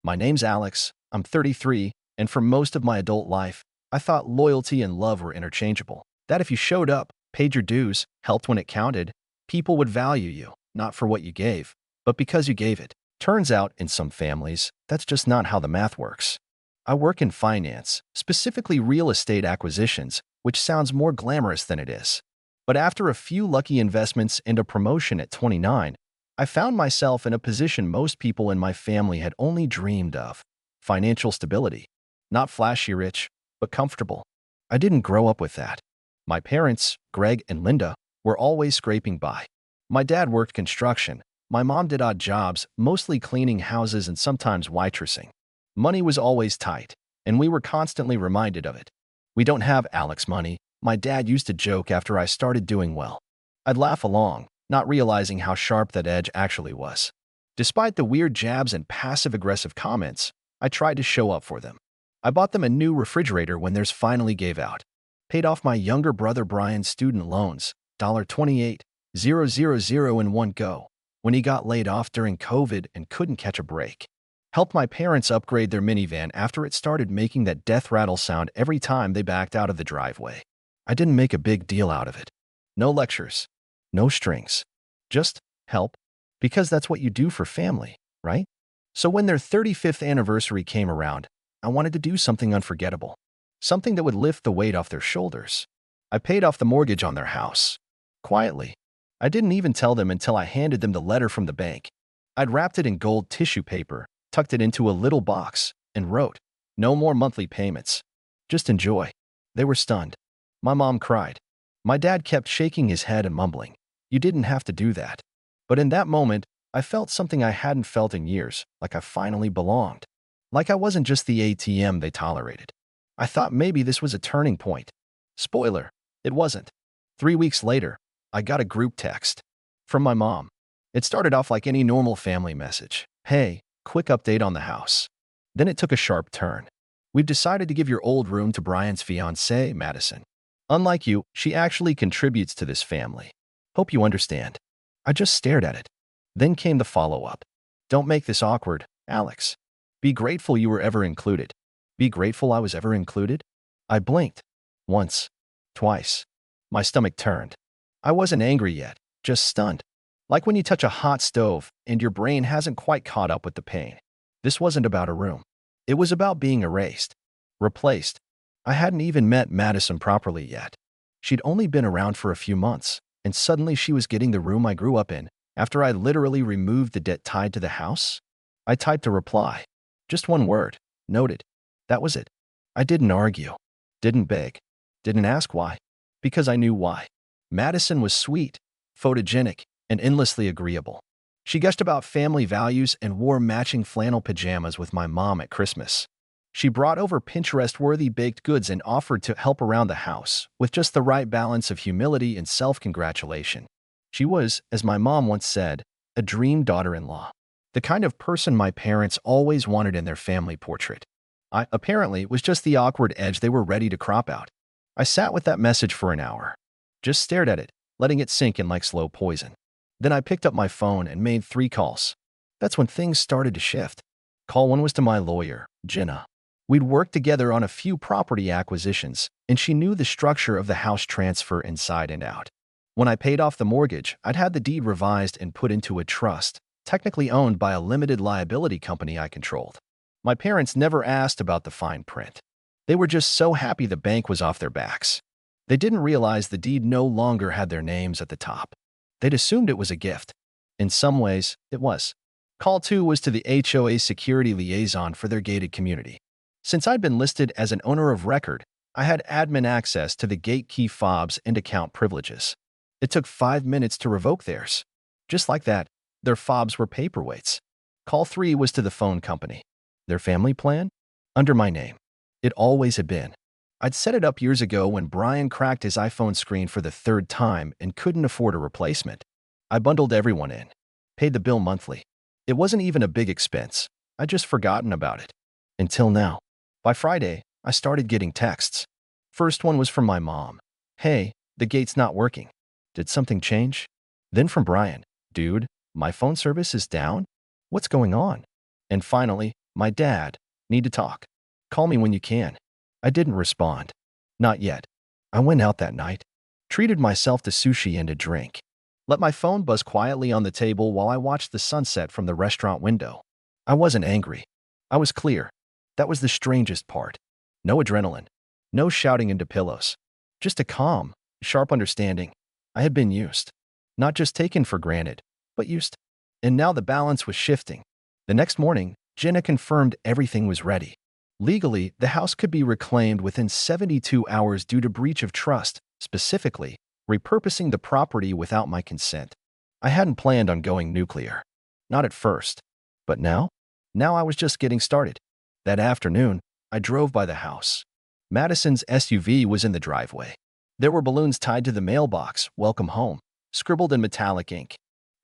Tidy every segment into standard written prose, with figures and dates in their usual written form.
My name's Alex, I'm 33, and for most of my adult life, I thought loyalty and love were interchangeable. That if you showed up, paid your dues, helped when it counted, people would value you, not for what you gave, but because you gave it. Turns out, in some families, that's just not how the math works. I work in finance, specifically real estate acquisitions, which sounds more glamorous than it is. But after a few lucky investments and a promotion at 29, I found myself in a position most people in my family had only dreamed of: financial stability. Not flashy rich, but comfortable. I didn't grow up with that. My parents, Greg and Linda, were always scraping by. My dad worked construction. My mom did odd jobs, mostly cleaning houses and sometimes waitressing. Money was always tight, and we were constantly reminded of it. "We don't have Alex money," my dad used to joke after I started doing well. I'd laugh along, not realizing how sharp that edge actually was. Despite the weird jabs and passive-aggressive comments, I tried to show up for them. I bought them a new refrigerator when theirs finally gave out. Paid off my younger brother Brian's student loans, $28,000 in one go, when he got laid off during COVID and couldn't catch a break. Helped my parents upgrade their minivan after it started making that death rattle sound every time they backed out of the driveway. I didn't make a big deal out of it. No lectures, no strings. Just help, because that's what you do for family, right? So when their 35th anniversary came around, I wanted to do something unforgettable. Something that would lift the weight off their shoulders. I paid off the mortgage on their house. Quietly. I didn't even tell them until I handed them the letter from the bank. I'd wrapped it in gold tissue paper, tucked it into a little box, and wrote, "No more monthly payments. Just enjoy." They were stunned. My mom cried. My dad kept shaking his head and mumbling, "You didn't have to do that." But in that moment, I felt something I hadn't felt in years, like I finally belonged. Like I wasn't just the ATM they tolerated. I thought maybe this was a turning point. Spoiler, it wasn't. 3 weeks later, I got a group text from my mom. It started off like any normal family message. "Hey, quick update on the house." Then it took a sharp turn. "We've decided to give your old room to Brian's fiancée, Madison. Unlike you, she actually contributes to this family. Hope you understand." I just stared at it. Then came the follow-up. "Don't make this awkward, Alex. Be grateful you were ever included." Be grateful I was ever included? I blinked. Once. Twice. My stomach turned. I wasn't angry yet, just stunned. Like when you touch a hot stove and your brain hasn't quite caught up with the pain. This wasn't about a room. It was about being erased. Replaced. I hadn't even met Madison properly yet. She'd only been around for a few months, and suddenly she was getting the room I grew up in, after I literally removed the debt tied to the house? I typed a reply. Just one word. Noted. That was it. I didn't argue. Didn't beg. Didn't ask why. Because I knew why. Madison was sweet, photogenic, and endlessly agreeable. She gushed about family values and wore matching flannel pajamas with my mom at Christmas. She brought over Pinterest-worthy baked goods and offered to help around the house, with just the right balance of humility and self-congratulation. She was, as my mom once said, a dream daughter-in-law. The kind of person my parents always wanted in their family portrait. I, apparently, was just the awkward edge they were ready to crop out. I sat with that message for an hour. Just stared at it, letting it sink in like slow poison. Then I picked up my phone and made 3 calls. That's when things started to shift. Call 1 was to my lawyer, Jenna. We'd worked together on a few property acquisitions, and she knew the structure of the house transfer inside and out. When I paid off the mortgage, I'd had the deed revised and put into a trust, technically owned by a limited liability company I controlled. My parents never asked about the fine print. They were just so happy the bank was off their backs. They didn't realize the deed no longer had their names at the top. They'd assumed it was a gift. In some ways, it was. Call 2 was to the HOA security liaison for their gated community. Since I'd been listed as an owner of record, I had admin access to the gate key fobs and account privileges. It took 5 minutes to revoke theirs. Just like that, their fobs were paperweights. Call 3 was to the phone company. Their family plan? Under my name. It always had been. I'd set it up years ago when Brian cracked his iPhone screen for the 3rd time and couldn't afford a replacement. I bundled everyone in. Paid the bill monthly. It wasn't even a big expense. I'd just forgotten about it. Until now. By Friday, I started getting texts. First one was from my mom. "Hey, the gate's not working. Did something change?" Then from Brian. "Dude, my phone service is down? What's going on?" And finally, My dad. Need to talk. Call me when you can. I didn't respond. Not yet. I went out that night. Treated myself to sushi and a drink. Let my phone buzz quietly on the table while I watched the sunset from the restaurant window. I wasn't angry. I was clear. That was the strangest part. No adrenaline. No shouting into pillows. Just a calm, sharp understanding. I had been used. Not just taken for granted, but used. And now the balance was shifting. The next morning, Jenna confirmed everything was ready. Legally, the house could be reclaimed within 72 hours due to breach of trust, specifically, repurposing the property without my consent. I hadn't planned on going nuclear. Not at first. But now? Now I was just getting started. That afternoon, I drove by the house. Madison's SUV was in the driveway. There were balloons tied to the mailbox, "Welcome home," scribbled in metallic ink.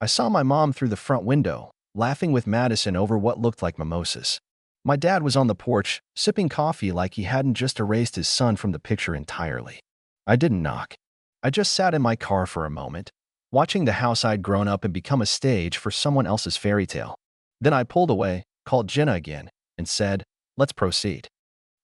I saw my mom through the front window, laughing with Madison over what looked like mimosas. My dad was on the porch, sipping coffee like he hadn't just erased his son from the picture entirely. I didn't knock. I just sat in my car for a moment, watching the house I'd grown up and become a stage for someone else's fairy tale. Then I pulled away, called Jenna again, and said, "Let's proceed."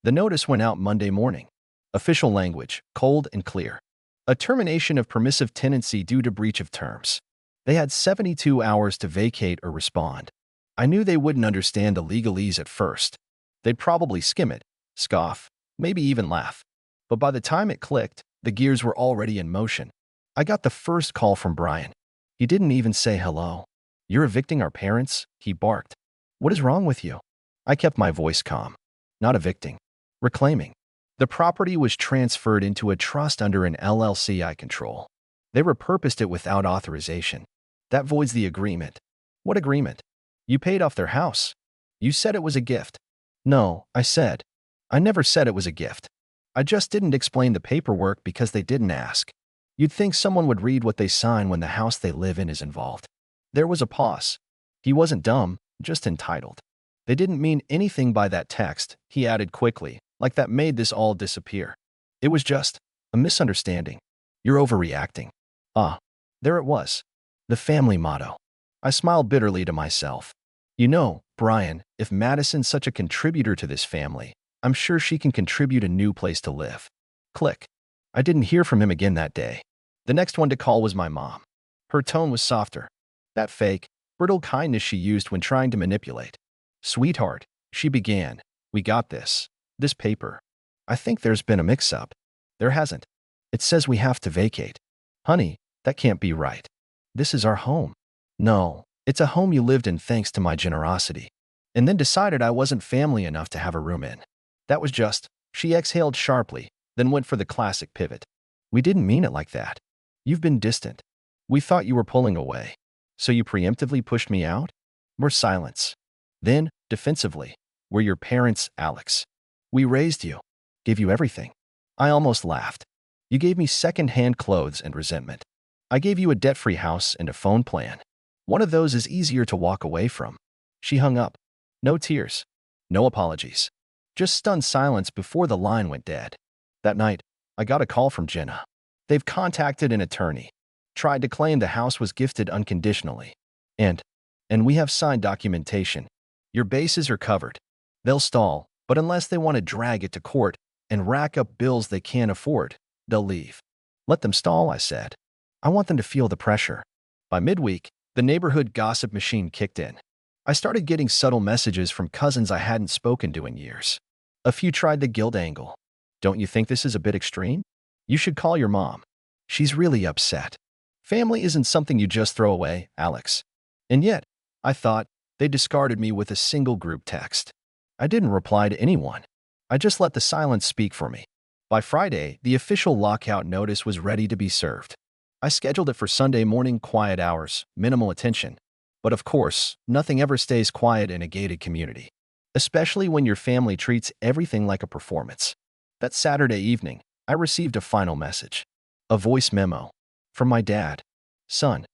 The notice went out Monday morning. Official language, cold and clear. A termination of permissive tenancy due to breach of terms. They had 72 hours to vacate or respond. I knew they wouldn't understand the legalese at first. They'd probably skim it, scoff, maybe even laugh. But by the time it clicked, the gears were already in motion. I got the first call from Brian. He didn't even say hello. "You're evicting our parents?" he barked. "What is wrong with you?" I kept my voice calm. Not evicting. Reclaiming. The property was transferred into a trust under an LLC I control. They repurposed it without authorization. That voids the agreement. What agreement? You paid off their house. You said it was a gift. No, I said. I never said it was a gift. I just didn't explain the paperwork because they didn't ask. You'd think someone would read what they sign when the house they live in is involved. There was a pause. He wasn't dumb, just entitled. They didn't mean anything by that text, he added quickly, like that made this all disappear. It was just a misunderstanding. You're overreacting. Ah, there it was. The family motto. I smiled bitterly to myself. You know, Brian, if Madison's such a contributor to this family, I'm sure she can contribute a new place to live. Click. I didn't hear from him again that day. The next one to call was my mom. Her tone was softer. That fake, brittle kindness she used when trying to manipulate. "Sweetheart," she began, "we got this. This paper. I think there's been a mix-up." "There hasn't. It says we have to vacate." "Honey, that can't be right. This is our home." "No, it's a home you lived in thanks to my generosity." And then decided I wasn't family enough to have a room in. That was just, she exhaled sharply, then went for the classic pivot. "We didn't mean it like that. You've been distant. We thought you were pulling away. So you preemptively pushed me out?" More silence. Then, defensively, "We're your parents, Alex. We raised you. Gave you everything." I almost laughed. "You gave me second-hand clothes and resentment. I gave you a debt-free house and a phone plan. One of those is easier to walk away from." She hung up. No tears. No apologies. Just stunned silence before the line went dead. That night, I got a call from Jenna. They've contacted an attorney. Tried to claim the house was gifted unconditionally. And we have signed documentation. Your bases are covered. They'll stall, but unless they want to drag it to court and rack up bills they can't afford, they'll leave. Let them stall, I said. I want them to feel the pressure. By midweek, the neighborhood gossip machine kicked in. I started getting subtle messages from cousins I hadn't spoken to in years. A few tried the guilt angle. "Don't you think this is a bit extreme? You should call your mom. She's really upset. Family isn't something you just throw away, Alex." And yet, I thought, they discarded me with a single group text. I didn't reply to anyone. I just let the silence speak for me. By Friday, the official lockout notice was ready to be served. I scheduled it for Sunday morning quiet hours, minimal attention. But of course, nothing ever stays quiet in a gated community, especially when your family treats everything like a performance. That Saturday evening, I received a final message. A voice memo. From my dad. "Son,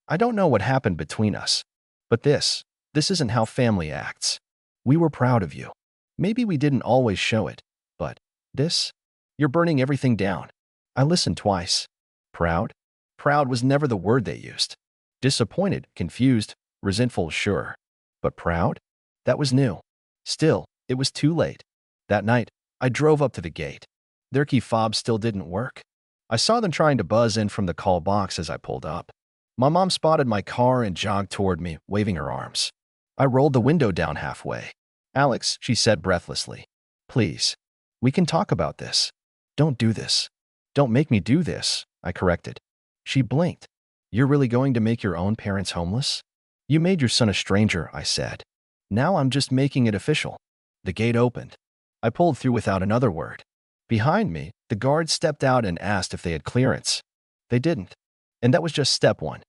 I don't know what happened between us, but this isn't how family acts. We were proud of you. Maybe we didn't always show it, but you're burning everything down." I listened twice. Proud? Proud was never the word they used. Disappointed, confused, resentful, sure. But proud? That was new. Still, it was too late. That night, I drove up to the gate. Their key fob still didn't work. I saw them trying to buzz in from the call box as I pulled up. My mom spotted my car and jogged toward me, waving her arms. I rolled the window down halfway. "Alex," she said breathlessly. "Please. We can talk about this. Don't do this. Don't make me do this," I corrected. She blinked. "You're really going to make your own parents homeless? You made your son a stranger," I said. "Now I'm just making it official." The gate opened. I pulled through without another word. Behind me, the guards stepped out and asked if they had clearance. They didn't. And that was just step one.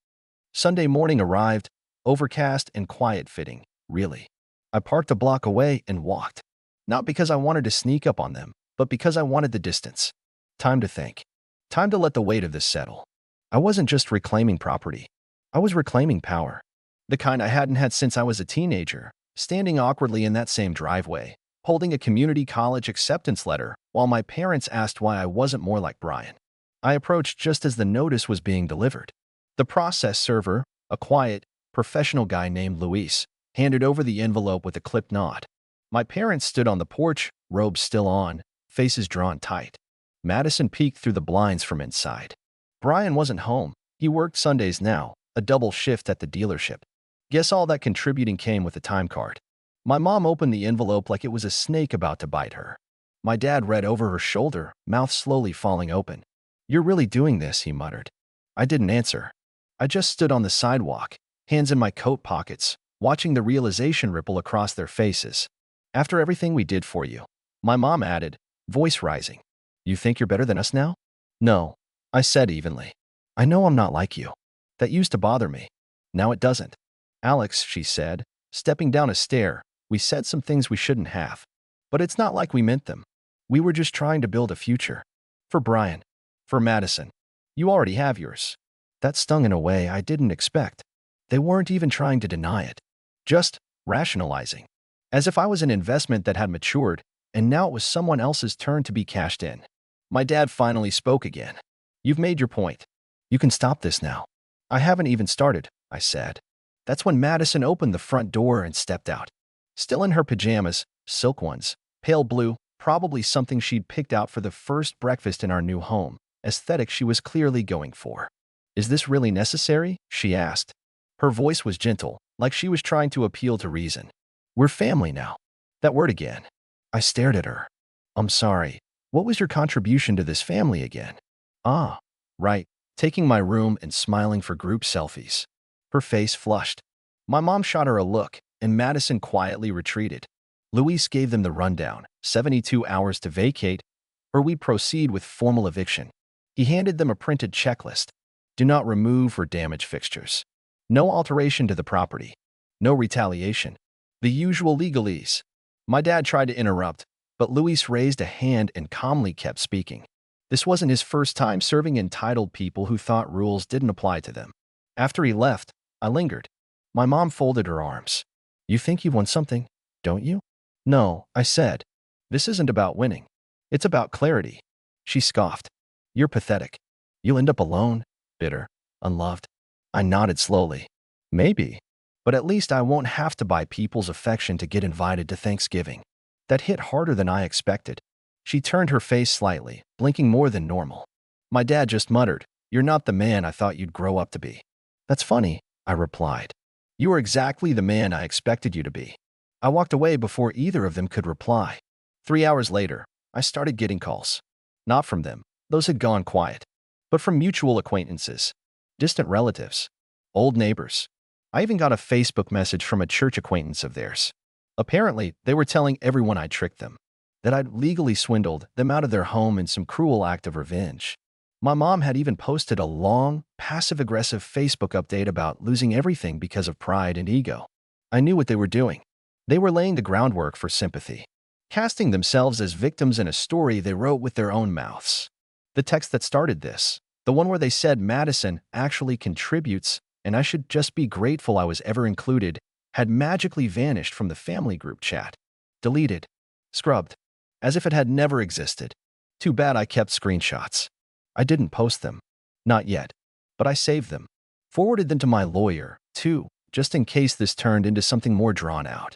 Sunday morning arrived, overcast and quiet-fitting, really. I parked a block away and walked. Not because I wanted to sneak up on them, but because I wanted the distance. Time to think. Time to let the weight of this settle. I wasn't just reclaiming property. I was reclaiming power. The kind I hadn't had since I was a teenager, standing awkwardly in that same driveway, holding a community college acceptance letter while my parents asked why I wasn't more like Brian. I approached just as the notice was being delivered. The process server, a quiet, professional guy named Luis, handed over the envelope with a clipped nod. My parents stood on the porch, robes still on, faces drawn tight. Madison peeked through the blinds from inside. Brian wasn't home. He worked Sundays now, a double shift at the dealership. Guess all that contributing came with a time card. My mom opened the envelope like it was a snake about to bite her. My dad read over her shoulder, mouth slowly falling open. "You're really doing this," he muttered. I didn't answer. I just stood on the sidewalk, hands in my coat pockets, watching the realization ripple across their faces. "After everything we did for you," my mom added, voice rising. "You think you're better than us now?" "No," I said evenly. "I know I'm not like you. That used to bother me. Now it doesn't." "Alex," she said, stepping down a stair, "we said some things we shouldn't have. But it's not like we meant them. We were just trying to build a future. For Brian. For Madison. You already have yours." That stung in a way I didn't expect. They weren't even trying to deny it. Just rationalizing. As if I was an investment that had matured, and now it was someone else's turn to be cashed in. My dad finally spoke again. "You've made your point. You can stop this now." "I haven't even started," I said. That's when Madison opened the front door and stepped out. Still in her pajamas, silk ones, pale blue, probably something she'd picked out for the first breakfast in our new home, aesthetic she was clearly going for. "Is this really necessary?" she asked. Her voice was gentle, like she was trying to appeal to reason. "We're family now." That word again. I stared at her. "I'm sorry. What was your contribution to this family again?" "Ah, right. Taking my room and smiling for group selfies." Her face flushed. My mom shot her a look, and Madison quietly retreated. Luis gave them the rundown, 72 hours to vacate, or we'd proceed with formal eviction. He handed them a printed checklist. Do not remove or damage fixtures. No alteration to the property. No retaliation. The usual legalese. My dad tried to interrupt, but Luis raised a hand and calmly kept speaking. This wasn't his first time serving entitled people who thought rules didn't apply to them. After he left, I lingered. My mom folded her arms. "You think you've won something, don't you?" "No," I said. "This isn't about winning. It's about clarity." She scoffed. "You're pathetic. You'll end up alone, bitter, unloved." I nodded slowly. "Maybe. But at least I won't have to buy people's affection to get invited to Thanksgiving." That hit harder than I expected. She turned her face slightly, blinking more than normal. My dad just muttered, "You're not the man I thought you'd grow up to be." "That's funny," I replied. "You are exactly the man I expected you to be." I walked away before either of them could reply. 3 hours later, I started getting calls. Not from them. Those had gone quiet. But from mutual acquaintances. Distant relatives. Old neighbors. I even got a Facebook message from a church acquaintance of theirs. Apparently, they were telling everyone I tricked them. That I'd legally swindled them out of their home in some cruel act of revenge. My mom had even posted a long, passive-aggressive Facebook update about losing everything because of pride and ego. I knew what they were doing. They were laying the groundwork for sympathy, casting themselves as victims in a story they wrote with their own mouths. The text that started this, the one where they said Madison actually contributes and I should just be grateful I was ever included, had magically vanished from the family group chat. Deleted. Scrubbed. As if it had never existed. Too bad I kept screenshots. I didn't post them. Not yet. But I saved them. Forwarded them to my lawyer, too, just in case this turned into something more drawn out.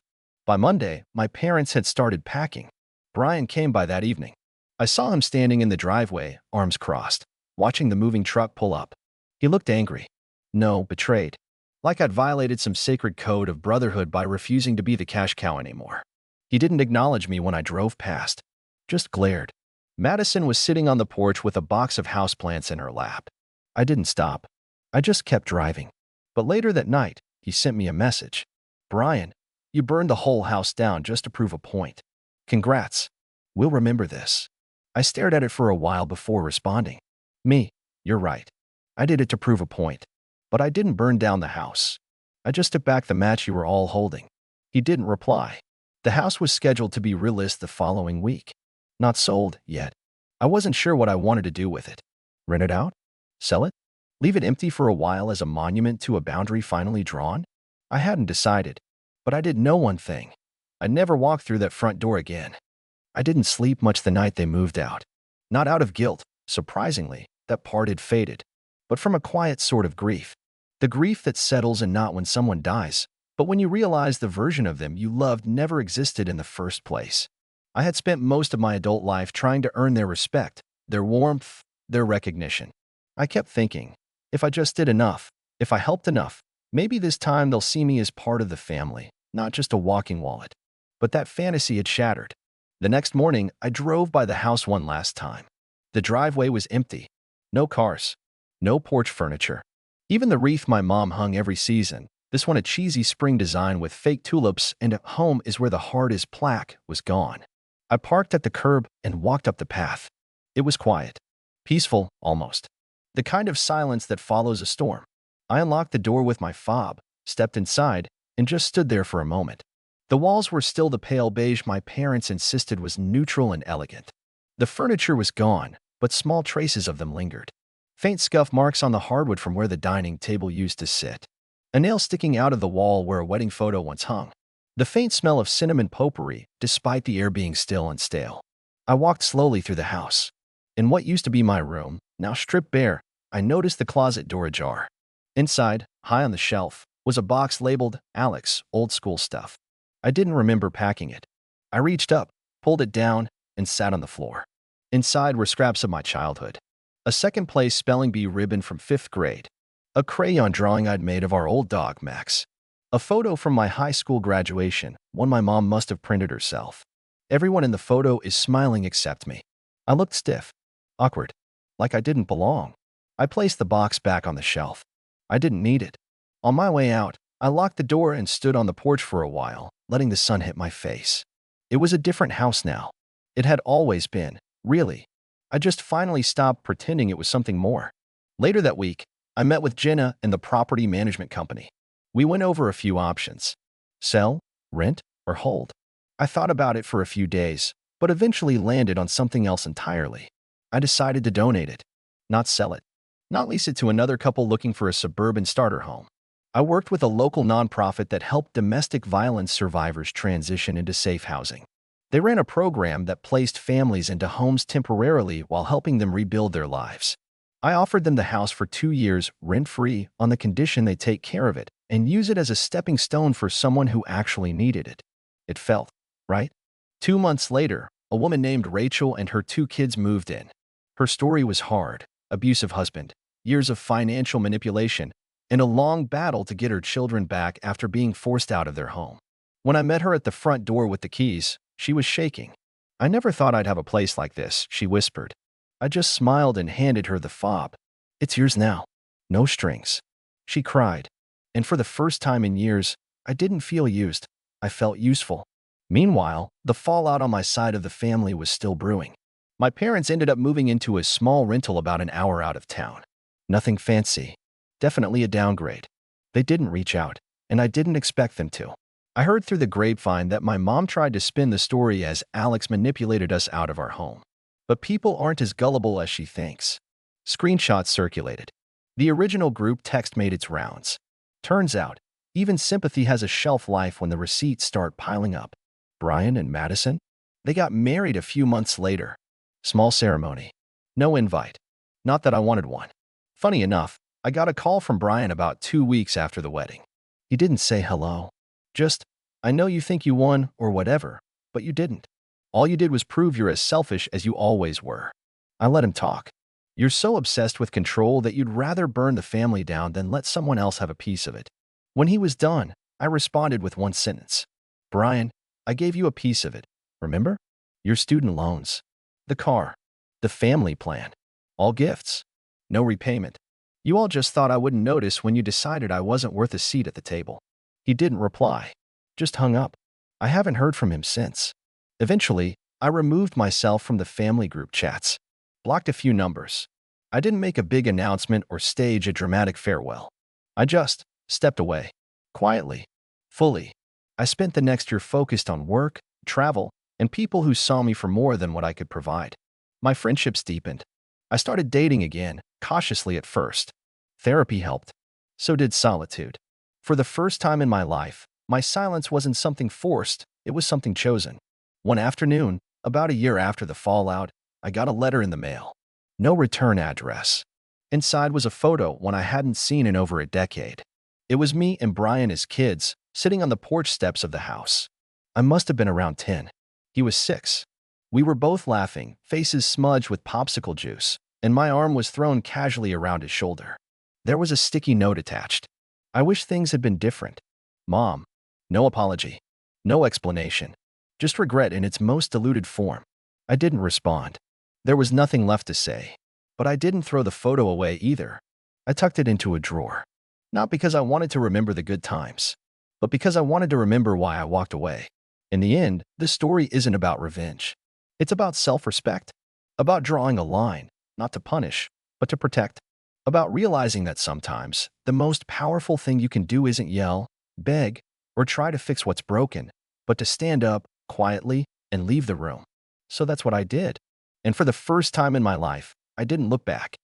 By Monday, my parents had started packing. Brian came by that evening. I saw him standing in the driveway, arms crossed, watching the moving truck pull up. He looked angry. No, betrayed. Like I'd violated some sacred code of brotherhood by refusing to be the cash cow anymore. He didn't acknowledge me when I drove past. Just glared. Madison was sitting on the porch with a box of houseplants in her lap. I didn't stop. I just kept driving. But later that night, he sent me a message. Brian, you burned the whole house down just to prove a point. Congrats. We'll remember this. I stared at it for a while before responding. Me, you're right. I did it to prove a point. But I didn't burn down the house. I just took back the match you were all holding. He didn't reply. The house was scheduled to be relisted the following week. Not sold yet. I wasn't sure what I wanted to do with it. Rent it out? Sell it? Leave it empty for a while as a monument to a boundary finally drawn? I hadn't decided. But I did know one thing. I'd never walk through that front door again. I didn't sleep much the night they moved out. Not out of guilt, surprisingly, that part had faded, but from a quiet sort of grief. The grief that settles and not when someone dies, but when you realize the version of them you loved never existed in the first place. I had spent most of my adult life trying to earn their respect, their warmth, their recognition. I kept thinking, if I just did enough, if I helped enough, maybe this time they'll see me as part of the family, not just a walking wallet. But that fantasy had shattered. The next morning, I drove by the house one last time. The driveway was empty. No cars. No porch furniture. Even the wreath my mom hung every season, this one a cheesy spring design with fake tulips and a "home is where the heart is" plaque, was gone. I parked at the curb and walked up the path. It was quiet. Peaceful, almost. The kind of silence that follows a storm. I unlocked the door with my fob, stepped inside, and just stood there for a moment. The walls were still the pale beige my parents insisted was neutral and elegant. The furniture was gone, but small traces of them lingered. Faint scuff marks on the hardwood from where the dining table used to sit. A nail sticking out of the wall where a wedding photo once hung. The faint smell of cinnamon potpourri, despite the air being still and stale. I walked slowly through the house. In what used to be my room, now stripped bare, I noticed the closet door ajar. Inside, high on the shelf, was a box labeled Alex, old school stuff. I didn't remember packing it. I reached up, pulled it down, and sat on the floor. Inside were scraps of my childhood. A second-place spelling bee ribbon from 5th grade. A crayon drawing I'd made of our old dog, Max. A photo from my high school graduation, one my mom must have printed herself. Everyone in the photo is smiling except me. I looked stiff, awkward, like I didn't belong. I placed the box back on the shelf. I didn't need it. On my way out, I locked the door and stood on the porch for a while, letting the sun hit my face. It was a different house now. It had always been, really. I just finally stopped pretending it was something more. Later that week, I met with Jenna and the property management company. We went over a few options. Sell, rent, or hold. I thought about it for a few days, but eventually landed on something else entirely. I decided to donate it, not sell it, not lease it to another couple looking for a suburban starter home. I worked with a local nonprofit that helped domestic violence survivors transition into safe housing. They ran a program that placed families into homes temporarily while helping them rebuild their lives. I offered them the house for 2 years, rent-free, on the condition they take care of it and use it as a stepping stone for someone who actually needed it. It felt right. 2 months later, a woman named Rachel and her 2 kids moved in. Her story was hard: abusive husband, years of financial manipulation, and a long battle to get her children back after being forced out of their home. When I met her at the front door with the keys, she was shaking. "I never thought I'd have a place like this," she whispered. I just smiled and handed her the fob. "It's yours now. No strings." She cried. And for the first time in years, I didn't feel used. I felt useful. Meanwhile, the fallout on my side of the family was still brewing. My parents ended up moving into a small rental about an hour out of town. Nothing fancy. Definitely a downgrade. They didn't reach out, and I didn't expect them to. I heard through the grapevine that my mom tried to spin the story as Alex manipulated us out of our home. But people aren't as gullible as she thinks. Screenshots circulated. The original group text made its rounds. Turns out, even sympathy has a shelf life when the receipts start piling up. Brian and Madison? They got married a few months later. Small ceremony. No invite. Not that I wanted one. Funny enough, I got a call from Brian about 2 weeks after the wedding. He didn't say hello. Just, I know you think you won or whatever, but you didn't. All you did was prove you're as selfish as you always were. I let him talk. You're so obsessed with control that you'd rather burn the family down than let someone else have a piece of it. When he was done, I responded with one sentence. Brian, I gave you a piece of it. Remember? Your student loans. The car. The family plan. All gifts. No repayment. You all just thought I wouldn't notice when you decided I wasn't worth a seat at the table. He didn't reply. Just hung up. I haven't heard from him since. Eventually, I removed myself from the family group chats. Blocked a few numbers. I didn't make a big announcement or stage a dramatic farewell. I just stepped away. Quietly. Fully. I spent the next year focused on work, travel, and people who saw me for more than what I could provide. My friendships deepened. I started dating again, cautiously at first. Therapy helped. So did solitude. For the first time in my life, my silence wasn't something forced, it was something chosen. One afternoon, about a year after the fallout, I got a letter in the mail. No return address. Inside was a photo one I hadn't seen in over a decade. It was me and Brian as kids, sitting on the porch steps of the house. I must have been around 10. He was 6. We were both laughing, faces smudged with popsicle juice, and my arm was thrown casually around his shoulder. There was a sticky note attached. I wish things had been different. Mom. No apology. No explanation. Just regret in its most diluted form. I didn't respond. There was nothing left to say. But I didn't throw the photo away either. I tucked it into a drawer. Not because I wanted to remember the good times, but because I wanted to remember why I walked away. In the end, this story isn't about revenge. It's about self-respect. About drawing a line, not to punish, but to protect. About realizing that sometimes the most powerful thing you can do isn't yell, beg, or try to fix what's broken, but to stand up quietly and leave the room. So that's what I did. And for the first time in my life, I didn't look back.